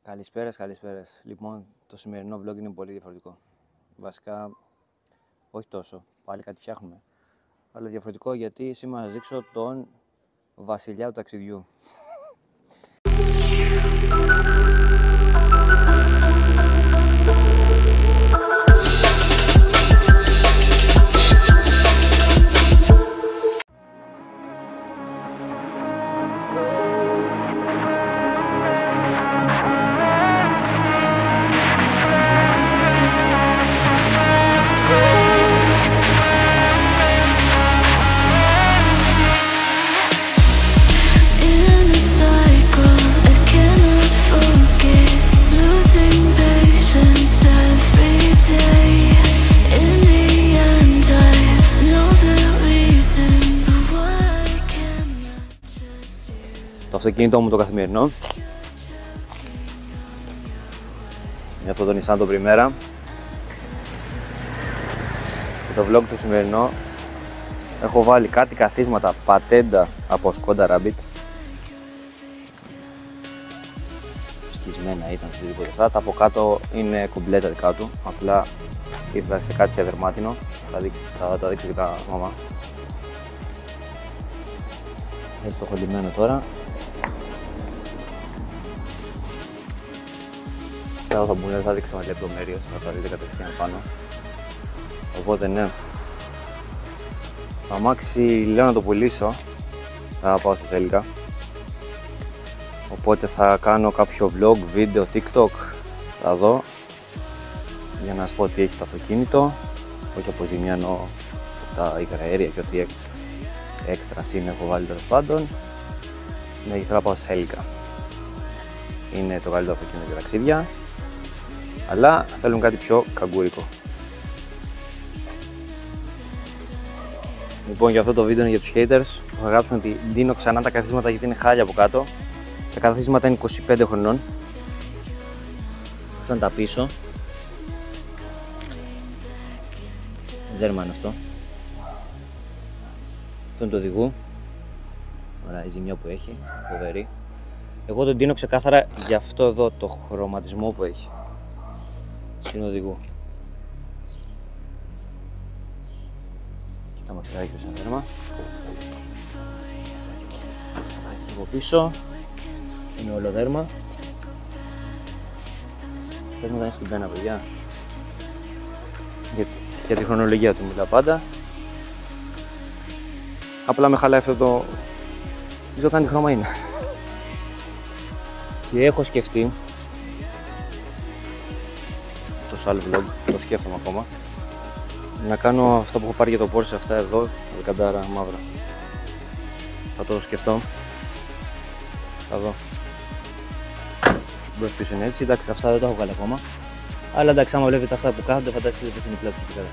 Καλησπέρας. Λοιπόν, το σημερινό vlog είναι πολύ διαφορετικό. Βασικά, όχι τόσο, πάλι κάτι φτιάχνουμε. Αλλά διαφορετικό γιατί σήμερα θα σας δείξω τον βασιλιά του ταξιδιού. Το αυτοκίνητό μου το καθημερινό είναι αυτό το Nissan το Primera και το vlog του σημερινό έχω βάλει κάτι καθίσματα πατέντα από Skoda Rabbit. Σκισμένα ήταν οτιδήποτε αυτά, τα από κάτω είναι κομπλέτα δικά του, απλά ήρθα σε κάτι σε δερμάτινο, θα τα δείξω και τα μαμά. Έτσι το έχω λυμμένο τώρα. Αυτά θα μπουν, δεν θα δείξω λεπτομέρειες, θα τα δείτε κατευθείαν πάνω. Οπότε ναι, το αμάξι λέω να το πουλήσω, θα πάω στη Θέλικα. Οπότε θα κάνω κάποιο vlog, βίντεο, TikTok, θα δω για να σας πω τι έχει το αυτοκίνητο. Όχι αποζημιά, εννοώ τα υγραέρια και ό,τι έξτρα είναι έχω βάλει τέλος πάντων. Ναι, θέλω να πάω στη Θέλικα. Είναι το καλύτερο αυτοκίνητο για ταξίδια, αλλά θέλουν κάτι πιο καγκούρικο. Λοιπόν, για αυτό το βίντεο είναι για τους haters που θα γράψουν ότι δίνω ξανά τα καθίσματα γιατί είναι χάλια από κάτω. Τα καθίσματα είναι 25 χρονών. Αυτά είναι τα πίσω. Δέρμα είναι αυτό. Αυτό είναι το οδηγού. Ωραία, η ζημιά που έχει, φοβερή. Εγώ τον δίνω ξεκάθαρα για αυτό εδώ το χρωματισμό που έχει. Συνοδηγού. Κοίτα μακριά και σαν δέρμα. Έχει από πίσω. Είναι όλο δέρμα. Θες να είναι στην πένα, παιδιά. Για τη χρονολογία του μιλάω πάντα. Απλά με χαλάει αυτό το... Δεν ξέρω καν τι χρώμα είναι. Και έχω σκεφτεί στο άλλο vlog, το σκέφτομαι ακόμα, να κάνω αυτό που έχω πάρει για το Porsche, αυτά εδώ, αλκαντάρα μαύρα. Θα το σκεφτώ. Θα δω. Μπρος πίσω είναι έτσι, εντάξει αυτά δεν τα έχω βγάλει ακόμα. Αλλά εντάξει, άμα βλέπετε αυτά που κάθονται, φανταστείτε πως είναι η πλάτη εκεί πέρα.